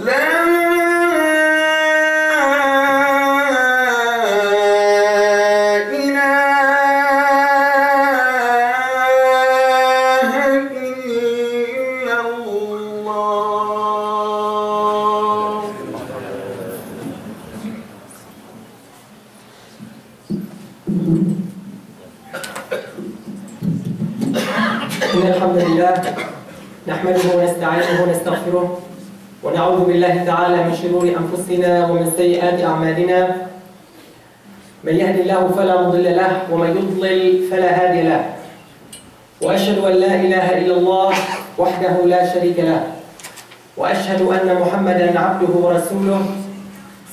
إن الحمد لله نحمده ونستعينه ونستغفره ونعوذ بالله تعالى من شرور أنفسنا ومن سيئات أعمالنا. من يهد الله فلا مضل له ومن يضلل فلا هادي له. وأشهد أن لا إله إلا الله وحده لا شريك له. وأشهد أن محمدا عبده ورسوله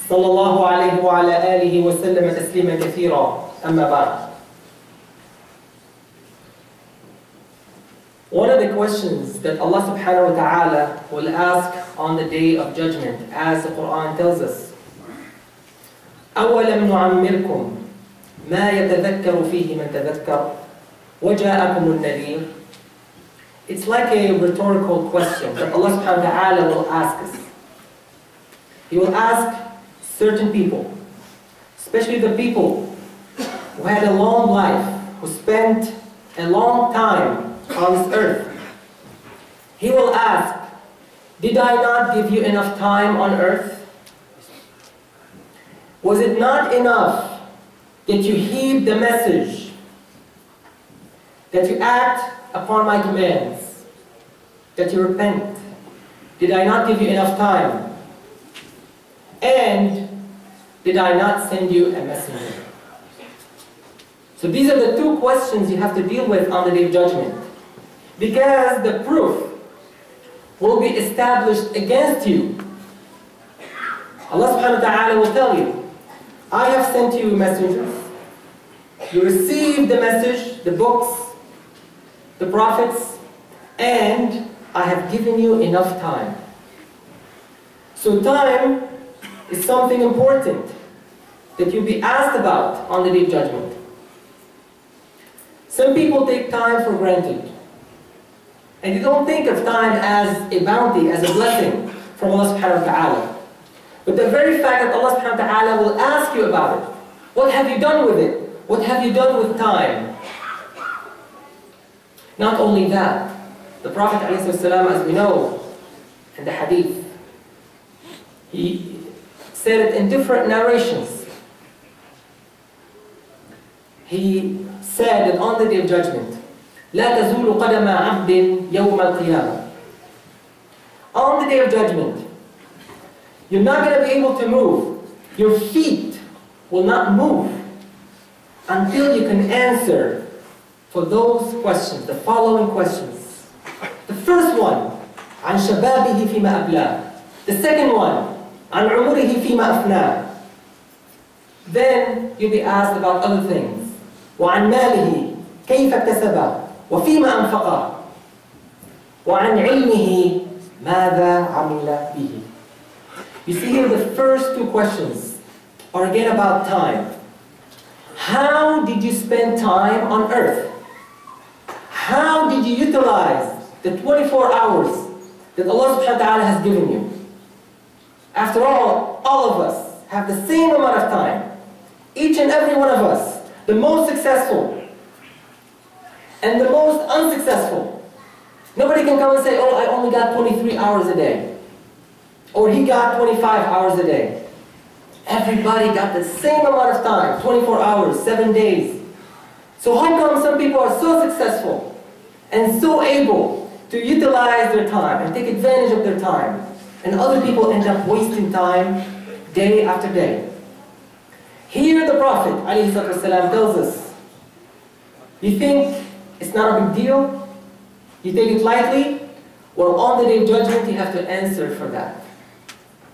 صلى الله عليه وعلى آله وسلم تسليما كثيرا. أما بعد. One of the questions that Allah subhanahu wa ta'ala will ask on the day of judgment, as the Quran tells us, أَوَلَمْ نُعَمِّرْكُمْ مَا يَتَذَكَّرُ فِيهِ مَنْ تَذَكَّرُ وَجَاءَكُمُ النَّذِيرُ. It's like a rhetorical question that Allah subhanahu wa ta'ala will ask us. He will ask certain people, especially the people who had a long life, who spent a long time on this earth. He will ask, did I not give you enough time on earth? Was it not enough that you heed the message, that you act upon my commands, that you repent? Did I not give you enough time? And did I not send you a messenger? So these are the two questions you have to deal with on the day of judgment. Because the proof will be established against you. Allah subhanahu wa ta'ala will tell you, I have sent you messengers. You received the message, the books, the prophets, and I have given you enough time. So time is something important that you'll be asked about on the day of judgment. Some people take time for granted. And you don't think of time as a bounty, as a blessing from Allah subhanahu wa ta'ala. But the very fact that Allah subhanahu wa ta'ala will ask you about it. What have you done with it? What have you done with time? Not only that, the Prophet ﷺ, as we know in the hadith, he said it in different narrations. He said that on the day of judgment, لا تزول قدم عبد يوم القيامة. On the day of judgment, you're not going to be able to move. Your feet will not move until you can answer for those questions, the following questions. The first one, عن شبابه فيما أبلاه. The second one, عن عمره فيما أفناه. Then you'll be asked about other things. وعن ماله كيف اكتسبه وفيما أنفقه وعن علمه ماذا عمل به. You see here the first two questions are again about time. How did you spend time on earth? How did you utilize the 24 hours that Allah subhanahu wa ta'ala has given you? After all of us have the same amount of time. Each and every one of us, the most successful and the most unsuccessful. Nobody can come and say, oh, I only got 23 hours a day. Or he got 25 hours a day. Everybody got the same amount of time, 24 hours, 7 days. So how come some people are so successful and so able to utilize their time and take advantage of their time, and other people end up wasting time day after day? Here the Prophet ﷺ tells us, you think it's not a big deal? You take it lightly? Well, on the day of judgment, you have to answer for that.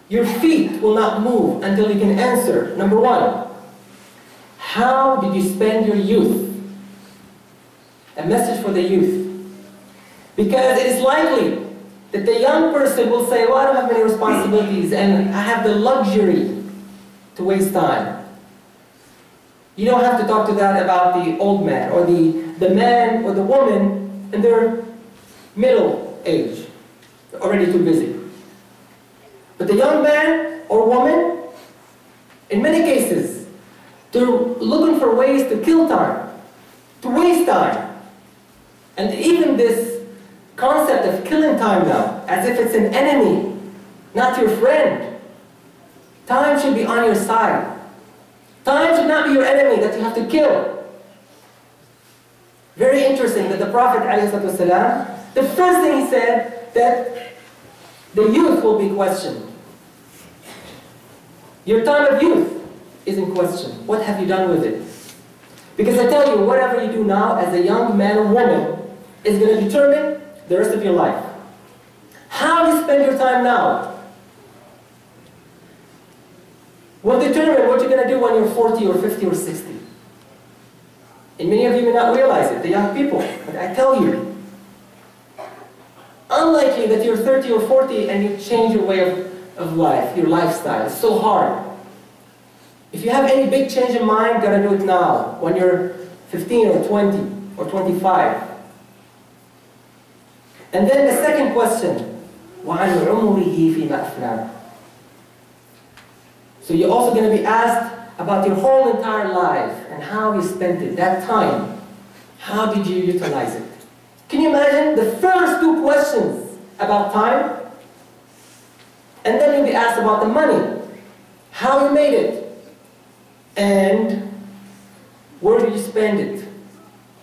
Your feet will not move until you can answer. Number one, how did you spend your youth? A message for the youth. Because it is likely that the young person will say, well, I don't have many responsibilities and I have the luxury to waste time. You don't have to talk to that about the old man or the man or the woman in their middle age. They're already too busy. But the young man or woman, in many cases, they're looking for ways to kill time, to waste time. And even this concept of killing time now, as if it's an enemy, not your friend. Time should be on your side. Time should not be your enemy that you have to kill. Very interesting that the Prophet ﷺ, the first thing he said, that the youth will be questioned. Your time of youth is in question. What have you done with it? Because I tell you, whatever you do now as a young man or woman is going to determine the rest of your life. How you spend your time now will determine what you're going to do when you're 40 or 50 or 60. And many of you may not realize it, the young people, but I tell you, unlikely that you're 30 or 40 and you change your way of life, your lifestyle. It's so hard. If you have any big change in mind, gotta do it now, when you're 15 or 20 or 25. And then the second question, وَعَنْ عُمُرِهِ فِي مَأْفْنَاهُ. So you're also going to be asked about your whole entire life and how you spent it, that time. How did you utilize it? Can you imagine the first two questions about time? And then you'll be asked about the money, how you made it, and where did you spend it?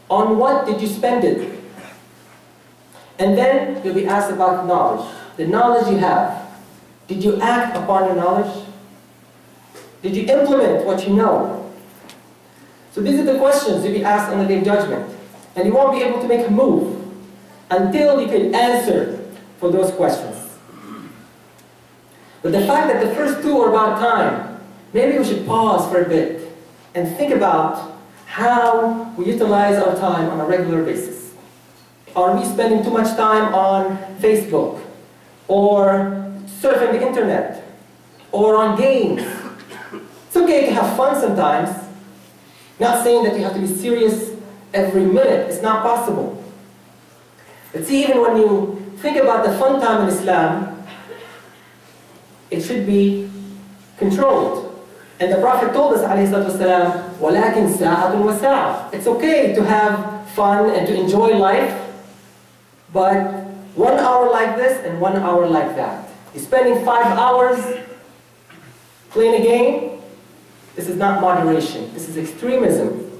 On what did you spend it? And then you'll be asked about knowledge, the knowledge you have. Did you act upon your knowledge? Did you implement what you know? So these are the questions you'll be asked on the Day of Judgment. And you won't be able to make a move until you can answer for those questions. But the fact that the first two are about time, maybe we should pause for a bit and think about how we utilize our time on a regular basis. Are we spending too much time on Facebook, or surfing the internet, or on games? It's okay to have fun sometimes. Not saying that you have to be serious every minute. It's not possible. But see, even when you think about the fun time in Islam, it should be controlled. And the Prophet told us, ﷺ, وَلَكِنْ سَاعَةٌ وَسَاعَةٌ. It's okay to have fun and to enjoy life, but 1 hour like this and 1 hour like that. You're spending 5 hours playing a game. This is not moderation. This is extremism.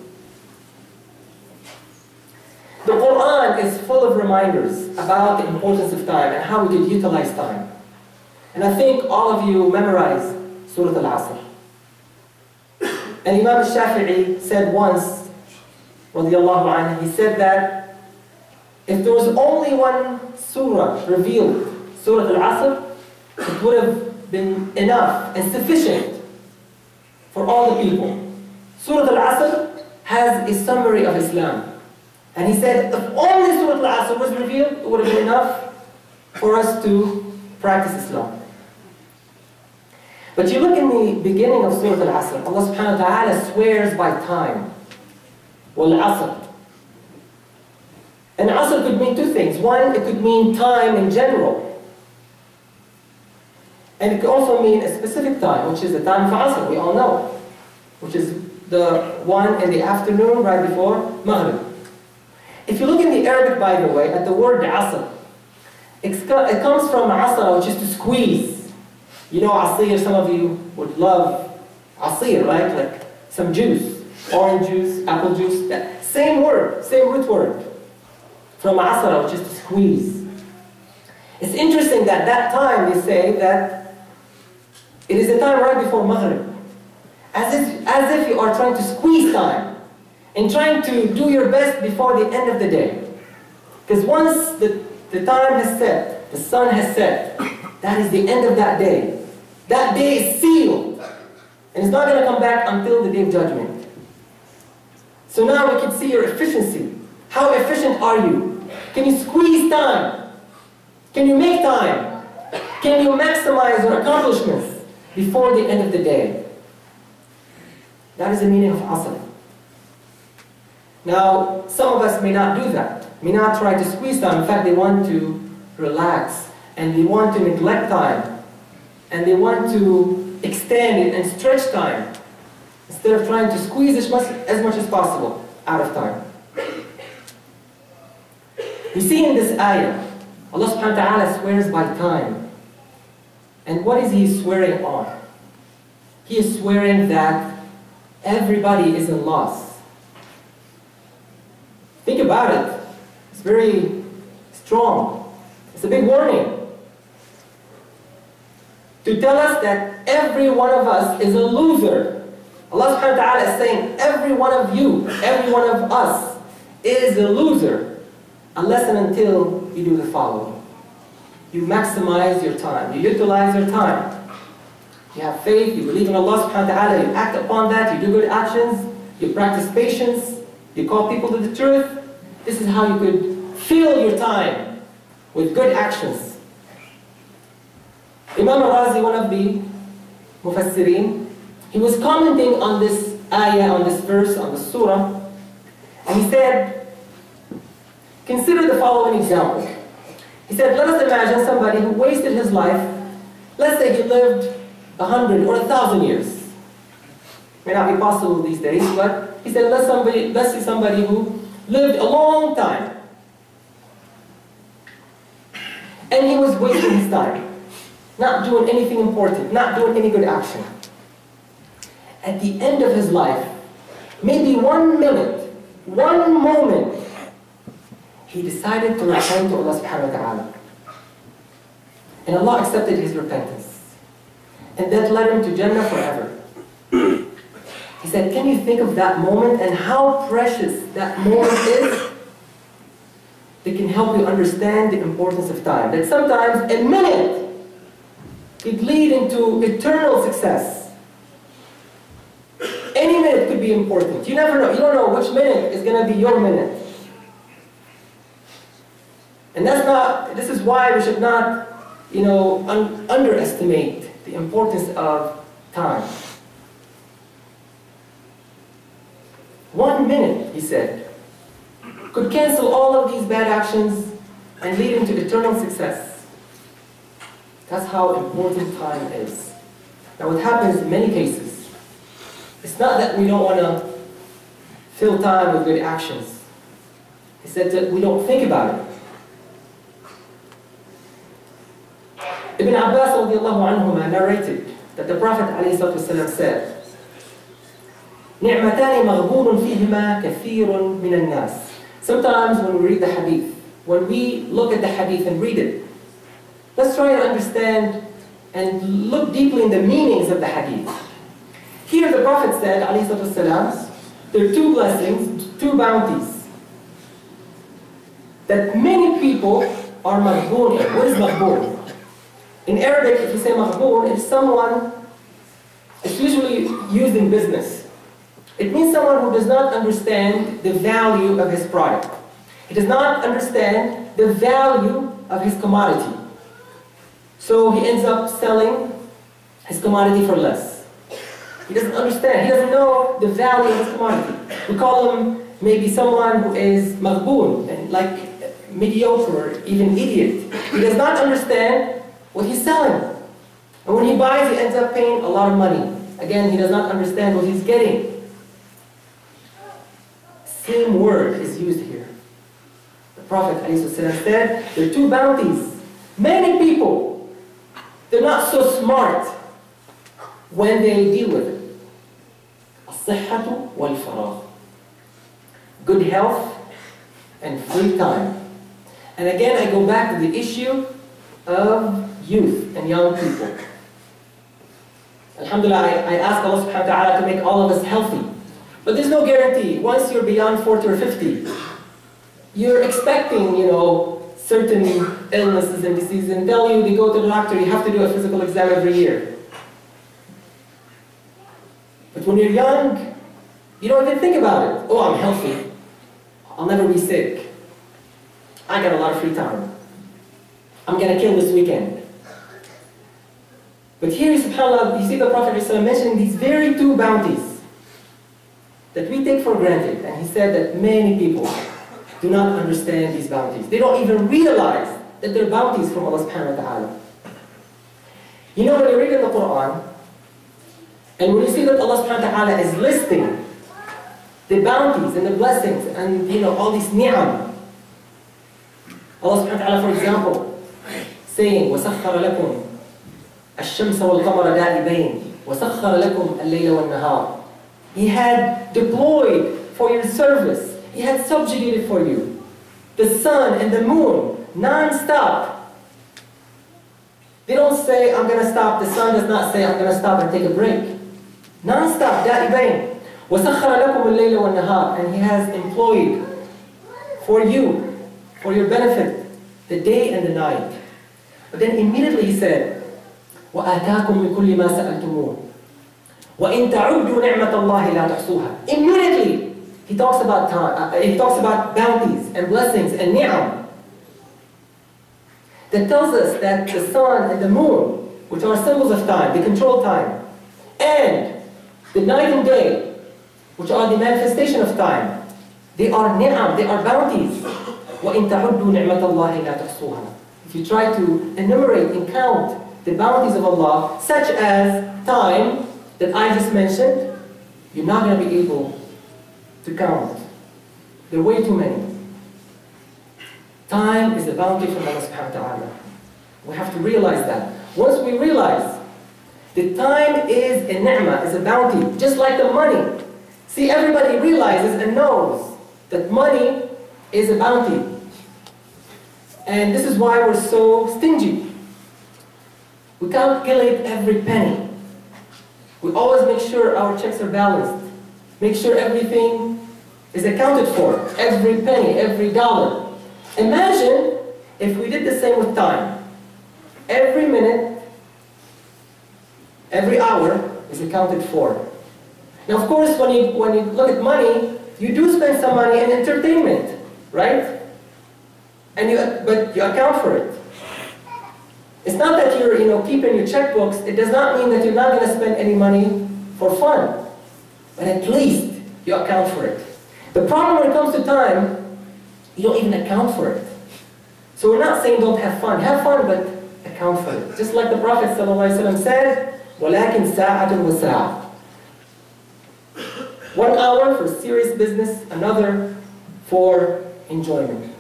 The Quran is full of reminders about the importance of time and how we could utilize time. And I think all of you memorize Surah Al-Asr. And Imam al-Shafi'i said once, radiallahu anhu, he said that if there was only one surah revealed, Surah Al-Asr, it would have been enough and sufficient for all the people. Surah Al-Asr has a summary of Islam. And he said, if only Surah Al-Asr was revealed, it would have been enough for us to practice Islam. But you look in the beginning of Surah Al-Asr, Allah subhanahu wa ta'ala swears by time. Wal-Asr. And Asr could mean two things. One, it could mean time in general. And it could also mean a specific time, which is the time for Asr, we all know. Which is the one in the afternoon right before Maghrib. If you look in the Arabic, by the way, at the word Asr, it comes from Asr, which is to squeeze. You know asir, some of you would love asir, right? Like some juice, orange juice, apple juice. That same word, same root word. From asara, which is to squeeze. It's interesting that that time, they say that it is the time right before Maghrib. As if you are trying to squeeze time and trying to do your best before the end of the day. Because once the time has set, the sun has set, that is the end of that day. That day is sealed. And it's not going to come back until the Day of Judgment. So now we can see your efficiency. How efficient are you? Can you squeeze time? Can you make time? Can you maximize your accomplishments before the end of the day? That is the meaning of Asr. Now, some of us may not do that. May not try to squeeze time. In fact, they want to relax. And they want to neglect time. and they want to extend it and stretch time instead of trying to squeeze as much as possible out of time. We see in this ayah, Allah subhanahu wa ta'ala swears by time. And what is He swearing on? He is swearing that everybody is in loss. Think about it. It's very strong. It's a big warning. To tell us that every one of us is a loser. Allah subhanahu wa ta'ala is saying every one of you, every one of us is a loser unless and until you do the following. You maximize your time. You utilize your time. You have faith, you believe in Allah subhanahu wa ta'ala, you act upon that, you do good actions, you practice patience, you call people to the truth. This is how you could fill your time with good actions. Imam al-Razi, one of the Mufassirin, he was commenting on this ayah, on this verse, on the surah, and he said, consider the following example. He said, let us imagine somebody who wasted his life, let's say he lived 100 or 1,000 years. May not be possible these days, but he said, let's see somebody who lived a long time. And he was wasting his time, not doing anything important, not doing any good action. At the end of his life, maybe 1 minute, 1 moment, he decided to repent to Allah subhanahu wa ta'ala. And Allah accepted his repentance. And that led him to Jannah forever. He said, can you think of that moment and how precious that moment is? It can help you understand the importance of time. That sometimes a minute could lead into eternal success. Any minute could be important. You never know. You don't know which minute is going to be your minute. And this is why we should not, underestimate the importance of time. 1 minute, he said, could cancel all of these bad actions and lead into eternal success. That's how important time is. Now what happens in many cases, it's not that we don't want to fill time with good actions. He said that we don't think about it. Ibn Abbas radiallahu anhuma narrated that the Prophet ﷺ said, نِعْمَتَانِ مَغْبُونٌ فِيهِمَا كَثِيرٌ مِنَ النَّاسِ. Sometimes when we read the hadith, when we look at the hadith and read it, let's try to understand and look deeply in the meanings of the hadith. Here the Prophet said, ﷺ, there are 2 blessings, 2 bounties, that many people are maghboon in. What is maghboon? In Arabic, if you say maghboon, it's someone, it's usually used in business. It means someone who does not understand the value of his product. He does not understand the value of his commodity. So he ends up selling his commodity for less. He doesn't understand, he doesn't know the value of his commodity. We call him maybe someone who is maghboon, and like mediocre or even idiot. He does not understand what he's selling. And when he buys, he ends up paying a lot of money. Again, he does not understand what he's getting. Same word is used here. The Prophet ﷺ said, there are 2 bounties. Many people, they're not so smart when they deal with it. الصحة والفراغ. Good health and free time. And again, I go back to the issue of youth and young people. Alhamdulillah, I ask Allah subhanahu wa ta'ala to make all of us healthy. But there's no guarantee. Once you're beyond 40 or 50, you're expecting, certain illnesses and diseases, and tell you, they go to the doctor, you have to do a physical exam every year. But when you're young, you don't even think about it. Oh, I'm healthy. I'll never be sick. I got a lot of free time. I'm going to kill this weekend. But here, subhanAllah, you see the Prophet ﷺ mentioning these very 2 bounties that we take for granted. And he said that many people do not understand these bounties. They don't even realize that they're bounties from Allah subhanahu wa ta'ala. You know, when you read in the Quran, and when you see that Allah subhanahu wa ta'ala is listing the bounties and the blessings and, you know, all these ni'am. Allah subhanahu wa ta'ala, for example, saying, وَسَخَّرَ لَكُمْ الشَّمْسَ وَالْقَمَرَ دَائِبَيْنِ وَسَخَّرَ لَكُمْ اللَّيْلَ وَالنَّهَارَ. He had deployed for your service. He had subjugated for you the sun and the moon, non-stop. They don't say, I'm going to stop. The sun does not say, I'm going to stop and take a break. Non-stop, دَائِبَيْنِ وَسَخَّرَ لَكُمُ اللَّيْلَ وَالنَّهَارَ. And He has employed for you, for your benefit, the day and the night. But then immediately He said, وَآتَاكُمْ مِنْ كُلِّ مَا سَأَلْتُمُوهُ وَإِن تَعُدُّوا نِعْمَةَ اللَّهِ لَا تُحْصُوهَا. Immediately He talks about time. He talks about bounties and blessings and ni'am. That tells us that the sun and the moon, which are symbols of time, they control time, and the night and day, which are the manifestation of time, they are ni'am, they are bounties. وَإِن تَعُدُّوا نِعْمَةَ اللَّهِ لَا تُحْصُوهَا. If you try to enumerate and count the bounties of Allah, such as time that I just mentioned, you're not going to be able to count. There are way too many. Time is a bounty from Allah subhanahu wa ta'ala. We have to realize that. Once we realize that time is a ni'mah, is a bounty, just like the money. See, everybody realizes and knows that money is a bounty. And this is why we're so stingy. We calculate every penny. We always make sure our checks are balanced. Make sure everything is accounted for. Every penny, every dollar. Imagine if we did the same with time. Every minute, every hour is accounted for. Now, of course, when you look at money, you do spend some money in entertainment, right? But you account for it. It's not that you're keeping your checkbooks. It does not mean that you're not going to spend any money for fun. But at least you account for it. The problem when it comes to time, you don't even account for it. So we're not saying don't have fun. Have fun, but account for it. Just like the Prophet ﷺ said, وَلَكِنْ سَاعَةٌ وَسَاعَةٌ. 1 hour for serious business, another for enjoyment.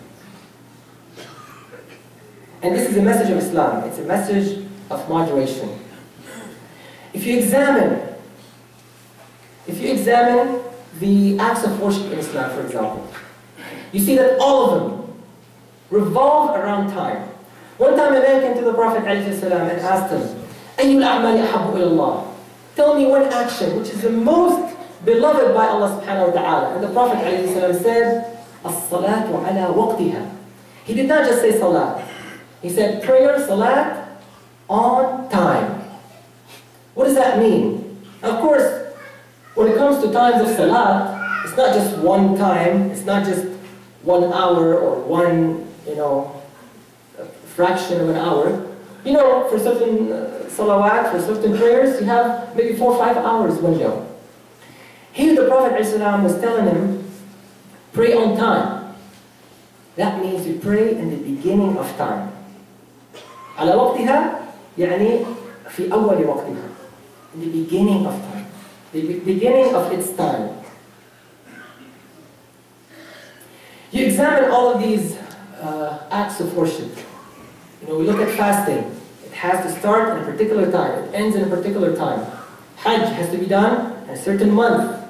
And this is a message of Islam. It's a message of moderation. If you examine the acts of worship in Islam, for example, you see that all of them revolve around time. One time a man came to the Prophet ﷺ and asked him, أَيُّ الْأَعْمَالِ أَحَبُّ إِلَى اللَّهِ. Tell me one action which is the most beloved by Allah subhanahu wa ta'ala. And the Prophet ﷺ said, الصَّلَاةُ عَلَى وَقْتِهَا. He did not just say salat. He said prayer, salat, on time. What does that mean? Of course, when it comes to times of salat, it's not just one time, it's not just 1 hour or one, fraction of an hour. For certain salawat, for certain prayers, you have maybe 4 or 5 hours window. Here the Prophet ﷺ was telling him, pray on time. That means you pray in the beginning of time. على وقتها يعني في أول وقتها. In the beginning of time. The beginning of its time. You examine all of these acts of worship. We look at fasting. It has to start in a particular time. It ends in a particular time. Hajj has to be done in a certain month.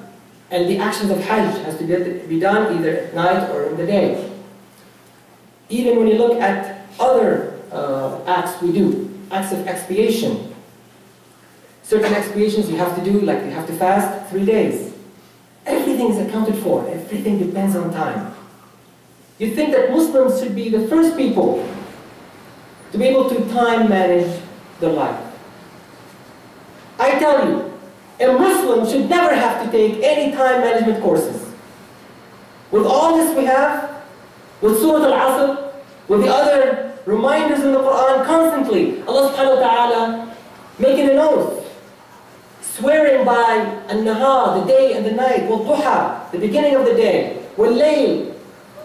And the actions of Hajj has to be done either at night or in the day. Even when you look at other acts we do, acts of expiation. Certain expiations you have to do, like you have to fast 3 days. Everything is accounted for. Everything depends on time. You think that Muslims should be the first people to be able to time manage their life. I tell you, a Muslim should never have to take any time management courses. With all this we have, with Surah Al-Asr, with the other reminders in the Quran constantly, Allah subhanahu wa ta'ala making an oath, swearing by An-Nahar, the day and the night, wal-Duha, the beginning of the day, wal-Layl,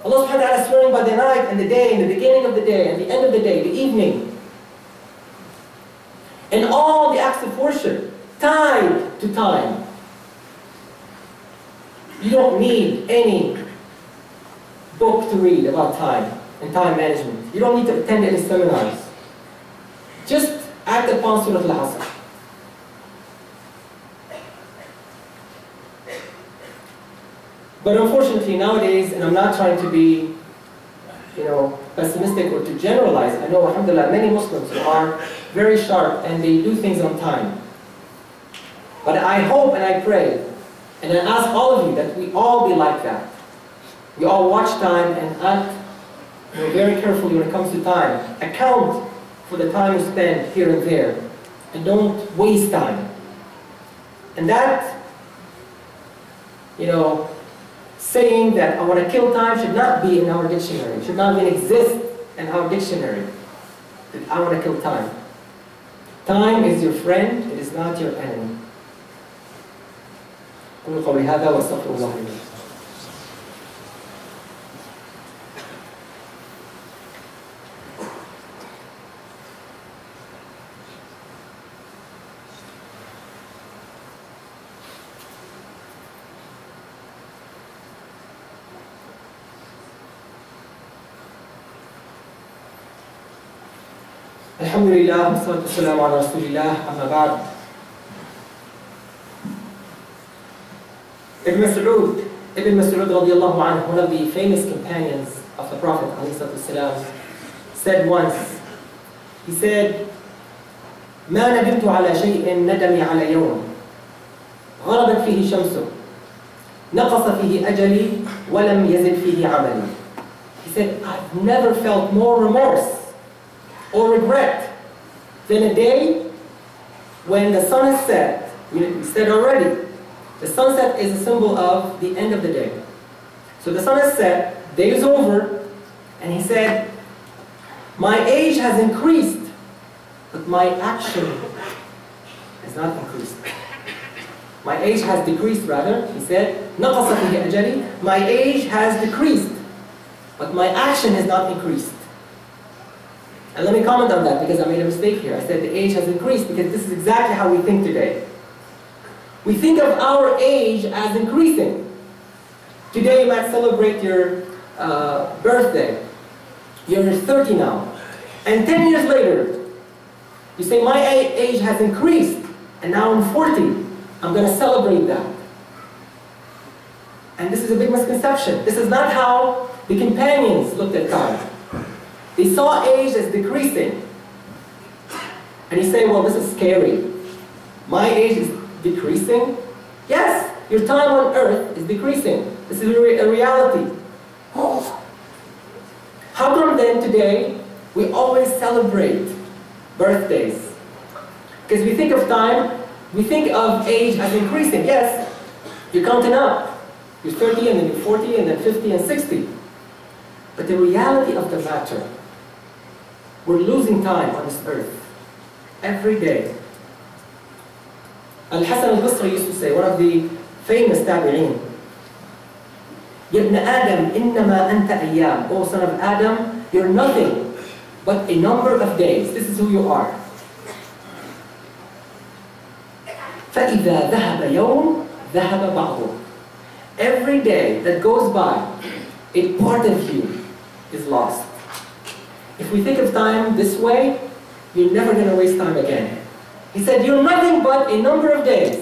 Allah subhanahu wa ta'ala swearing by the night and the day, and the beginning of the day and the end of the day, the evening. And all the acts of worship tied to time. You don't need any book to read about time and time management. You don't need to attend any seminars. Just act upon Surah Al-Asr. But unfortunately nowadays, and I'm not trying to be, pessimistic or to generalize, I know, alhamdulillah, many Muslims are very sharp and they do things on time. But I hope and I pray, and I ask all of you that we all be like that. We all watch time and act very carefully when it comes to time. Account for the time you spend here and there, and don't waste time. And that, saying that I want to kill time should not be in our dictionary, should not even exist in our dictionary. That I want to kill time. Time is your friend, it is not your enemy. أقول قولي هذا وأستغفر الله لي. الحمد لله والصلاة والسلام على رسول الله أما بعد. Ibn Mas'ud radiallahu anhu, one of the famous companions of the Prophet ﷺ, said once, he said, ما ندمت على شيء ندمي على يوم غربت فيه شمسه نقص فيه أجلي ولم يزد فيه عملي. He said, I've never felt more remorse or regret than a day when the sun is set. We said already, the sunset is a symbol of the end of the day. So the sun is set, day is over, and he said, my age has increased, but my action has not increased. My age has decreased rather, he said, نقص فيه أجلي, my age has decreased, but my action has not increased. And let me comment on that because I made a mistake here. I said the age has increased because this is exactly how we think today. We think of our age as increasing. Today you might celebrate your birthday. You're 30 now. And 10 years later, you say, my age has increased, and now I'm 40. I'm going to celebrate that. And this is a big misconception. This is not how the companions looked at time. They saw age as decreasing. And you say, well, this is scary. My age is decreasing? Yes, your time on earth is decreasing. This is a reality. How come then today we always celebrate birthdays? Because we think of time, we think of age as increasing. Yes, you're counting up. You're 30 and then you're 40 and then 50 and 60. But the reality of the matter, we're losing time on this earth every day. Al-Hasan al-Basri used to say, one of the famous tabi'een, يَا ابْنَ آدَمْ إِنَّمَا أَنْتَ أَيَّامٍ, O son of Adam, you're nothing but a number of days. This is who you are. فَإِذَا ذَهَبَ يَوْمٌ ذَهَبَ بَعْضُهُ. Every day that goes by, a part of you is lost. If we think of time this way, you're never going to waste time again. He said, you're nothing but a number of days.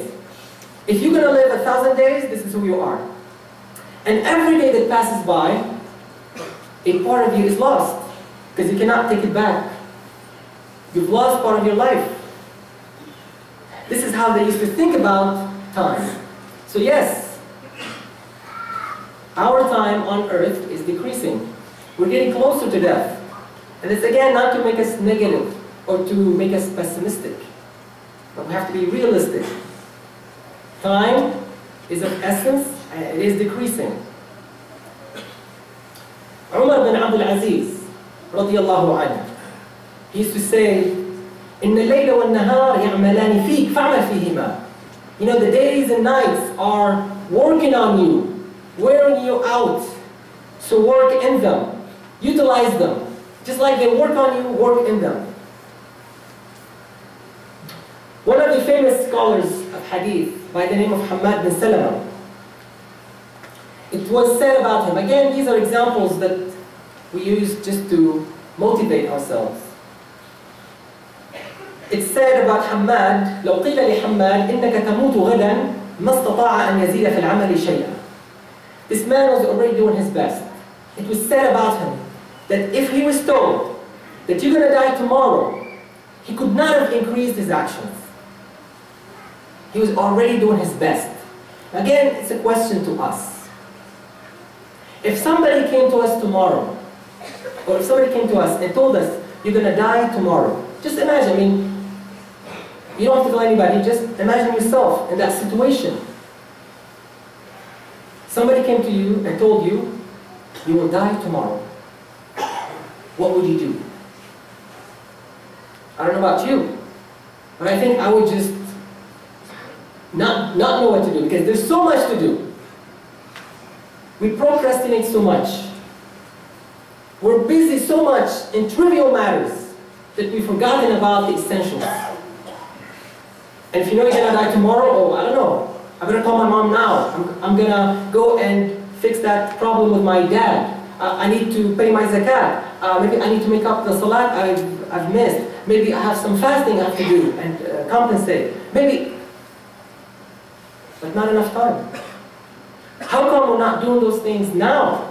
If you're going to live 1,000 days, this is who you are. And every day that passes by, a part of you is lost, because you cannot take it back. You've lost part of your life. This is how they used to think about time. So yes, our time on earth is decreasing. We're getting closer to death. And it's again not to make us negative or to make us pessimistic, but we have to be realistic. Time is of essence and it is decreasing. Umar bin Abdul Aziz, radiyallahu anhu, he used to say, إِنَّ اللَّيْلَ وَالنَّهَارِ يَعْمَلَانِ فِيكَ فَعْمَلْ فِيهِمَا. You know, the days and nights are working on you, wearing you out. So work in them, utilize them. Just like they work on you, work in them. One of the famous scholars of hadith by the name of Hammad bin Salama, it was said about him, again, these are examples that we use just to motivate ourselves. It's said about Hammad, لو قيل لحماد إنك تموت غدا ما استطاع أن يزيد في العمل شيئا. This man was already doing his best. It was said about him that if he was told that you're going to die tomorrow, he could not have increased his actions. He was already doing his best. Again, it's a question to us. If somebody came to us tomorrow, or if somebody came to us and told us, you're going to die tomorrow, just imagine, I mean, you don't have to tell anybody, just imagine yourself in that situation. Somebody came to you and told you, you will die tomorrow. What would you do? I don't know about you, but I think I would just not know what to do, because there's so much to do. We procrastinate so much. We're busy so much in trivial matters that we've forgotten about the essentials. And if you know you're going to die tomorrow, oh, I don't know. I'm going to call my mom now. I'm going to go and fix that problem with my dad. I need to pay my zakat. Maybe I need to make up the salat I've missed. Maybe I have some fasting I have to do and compensate. Maybe, but not enough time. How come we're not doing those things now?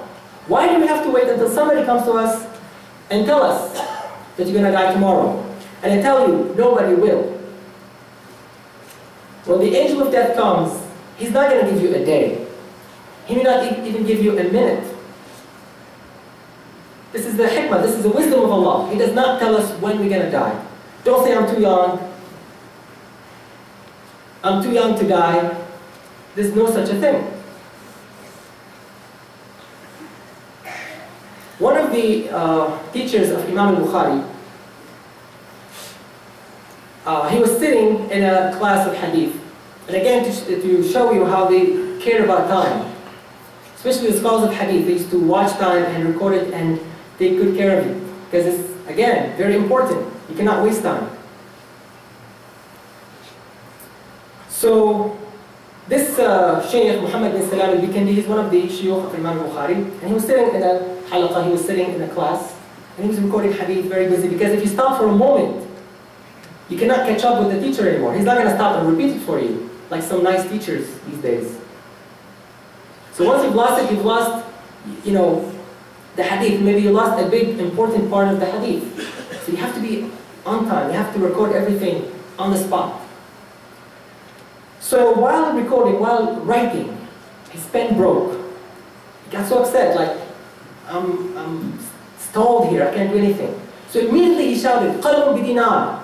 Why do we have to wait until somebody comes to us and tell us that you're going to die tomorrow? And I tell you, nobody will. When the angel of death comes, he's not going to give you a day. He may not even give you a minute. This is the hikmah, this is the wisdom of Allah. He does not tell us when we're going to die. Don't say, I'm too young. I'm too young to die. There's no such a thing. One of the teachers of Imam al-Bukhari, he was sitting in a class of hadith. And again, to show you how they care about time. Especially the scholars of hadith, they used to watch time and record it and take good care of it. Because it's, again, very important. You cannot waste time. So, this Shaykh Muhammad bin Salam al-Bikandi is one of the shuyukh of Imam al-Bukhari. And he was sitting in a halaqah, he was sitting in a class. And he was recording hadith very busy. Because if you stop for a moment, you cannot catch up with the teacher anymore. He's not going to stop and repeat it for you, like some nice teachers these days. So once you've lost it, you've lost, you know, the hadith. Maybe you lost a big, important part of the hadith. So you have to be on time. You have to record everything on the spot. So while recording, while writing, his pen broke. He got so upset, like, I'm stalled here, I can't do anything. So immediately he shouted, قَلَمٌ بِدِينَارٍ.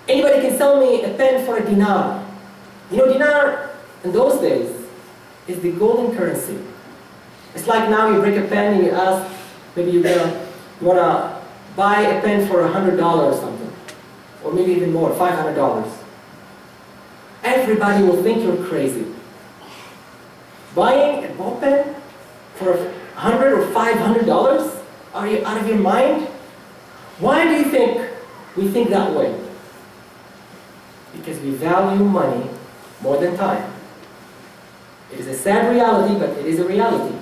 Anybody can sell me a pen for a dinar. You know, dinar in those days is the golden currency. It's like now you break a pen and you ask, maybe you want to buy a pen for $100 or something, or maybe even more, $500. Everybody will think you're crazy. Buying a ball pen for $100 or $500? Are you out of your mind? Why do you think we think that way? Because we value money more than time. It is a sad reality, but it is a reality.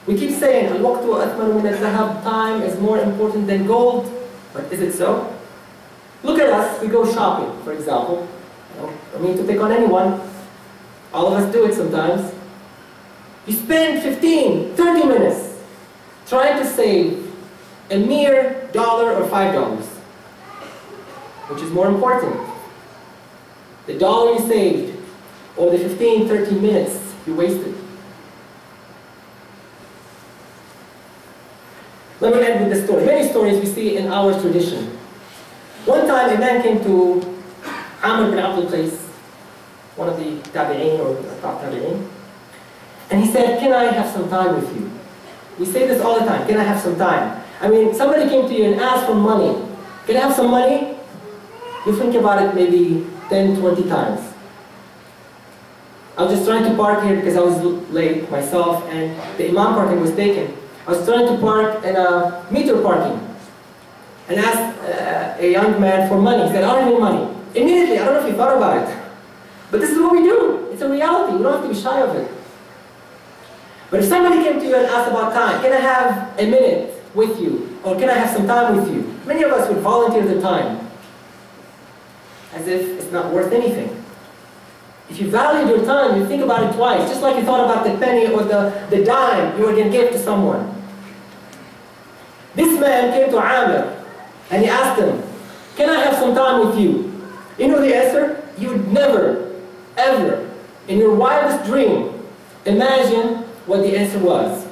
We keep saying, الوقت أثمن من الذهب, time is more important than gold. But is it so? Look at us, we go shopping, for example. I don't mean to pick on anyone. All of us do it sometimes. You spend 15, 30 minutes trying to save a mere $1 or $5. Which is more important? The $1 you saved, or the 15, 30 minutes you wasted. Let me end with this story. Many stories we see in our tradition. One time a man came to Amr bin Abdul Qais, one of the tabi'een or top tabi'een, and he said, can I have some time with you? We say this all the time, can I have some time? I mean, somebody came to you and asked for money. Can I have some money? You think about it maybe 10, 20 times. I was just trying to park here because I was late myself and the Imam parking was taken. I was trying to park in a meter parking and asked a young man for money. He said, I don't have any money. Immediately, I don't know if you thought about it, but this is what we do. It's a reality. We don't have to be shy of it. But if somebody came to you and asked about time, can I have a minute with you? Or can I have some time with you? Many of us would volunteer the time as if it's not worth anything. If you valued your time, you think about it twice, just like you thought about the penny or the dime you were going to give to someone. This man came to Amir and he asked him, can I have some time with you? You know the answer? You would never, ever, in your wildest dream, imagine what the answer was.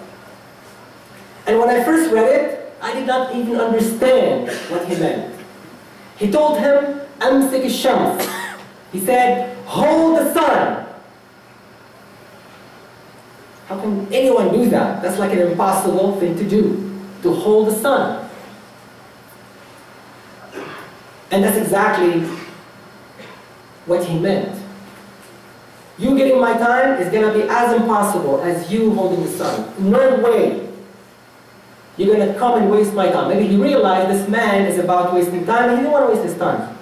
And when I first read it, I did not even understand what he meant. He told him, أمسك الشمس. He said, hold the sun. How can anyone do that? That's like an impossible thing to do, to hold the sun. And that's exactly what he meant. You getting my time is going to be as impossible as you holding the sun. No way you're going to come and waste my time. Maybe he realized this man is about wasting time and he didn't want to waste his time.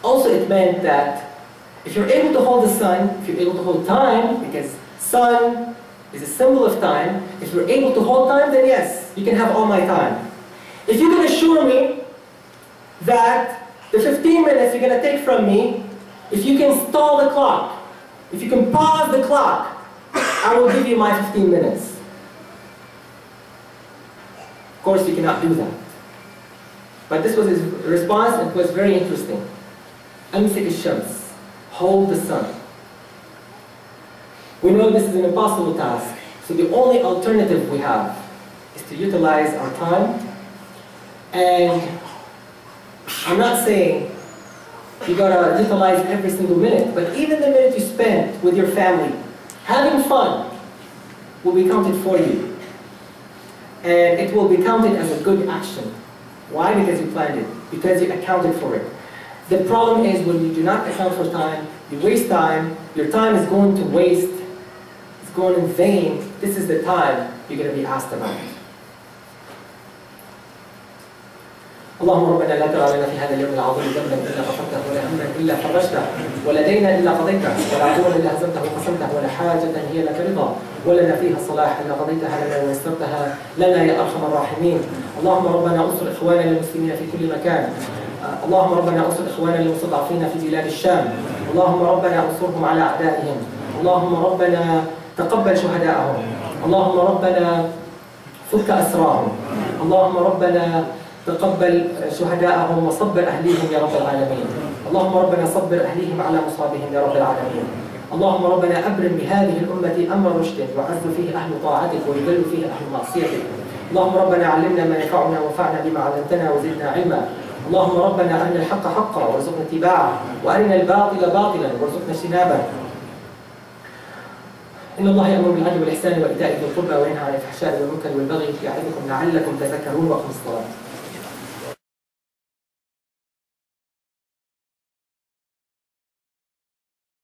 Also, it meant that if you're able to hold the sun, if you're able to hold time, because sun is a symbol of time, if you're able to hold time, then yes, you can have all my time. If you can assure me that the 15 minutes you're going to take from me, if you can stall the clock, if you can pause the clock, I will give you my 15 minutes. Of course, you cannot do that. But this was his response, and it was very interesting. أمسك الشمس. Hold the sun. We know this is an impossible task, so the only alternative we have is to utilize our time. And I'm not saying you gotta utilize every single minute, but even the minute you spend with your family, having fun, will be counted for you. And it will be counted as a good action. Why? Because you planned it, because you accounted for it. The problem is when you do not account for time, you waste time, your time is going to waste, it's going in vain. This is the time you're going to be asked about. اللهم ربنا لا تدع لنا في هذا اليوم العظيم ذنبا الا غفرته ولا هما الا فرجته ولا دينا الا قضيته ولا عدوا الا هزمته وقسمته ولا حاجه هي لك رضا ولنا فيها صلاح الا قضيتها لنا ويسرتها لنا يا ارحم الراحمين. اللهم ربنا انصر اخواننا المسلمين في كل مكان. اللهم ربنا انصر اخواننا المستضعفين في بلاد الشام. اللهم ربنا انصرهم على اعدائهم. اللهم ربنا تقبل شهداءهم. اللهم ربنا فك اسراهم. اللهم ربنا تقبل شهداءهم وصبر أهليهم يا رب العالمين. اللهم ربنا صبر أهليهم على مصابهم يا رب العالمين. اللهم ربنا أبرم بهذه الأمة أمر رشد يعز فيه أهل طاعتك ويذل فيه أهل معصيتك. اللهم ربنا علمنا ما ينفعنا وانفعنا بما علمتنا وزدنا علما. اللهم ربنا أرنا الحق حقا وارزقنا اتباعه وأرنا الباطل باطلا وارزقنا اجتنابه. إن الله يأمر بالعدل والإحسان وإيتاء ذي القربى وينهى عن الفحشاء والمنكر والبغي يعظكم لعلكم تذكرون وأقيموا الصلاة.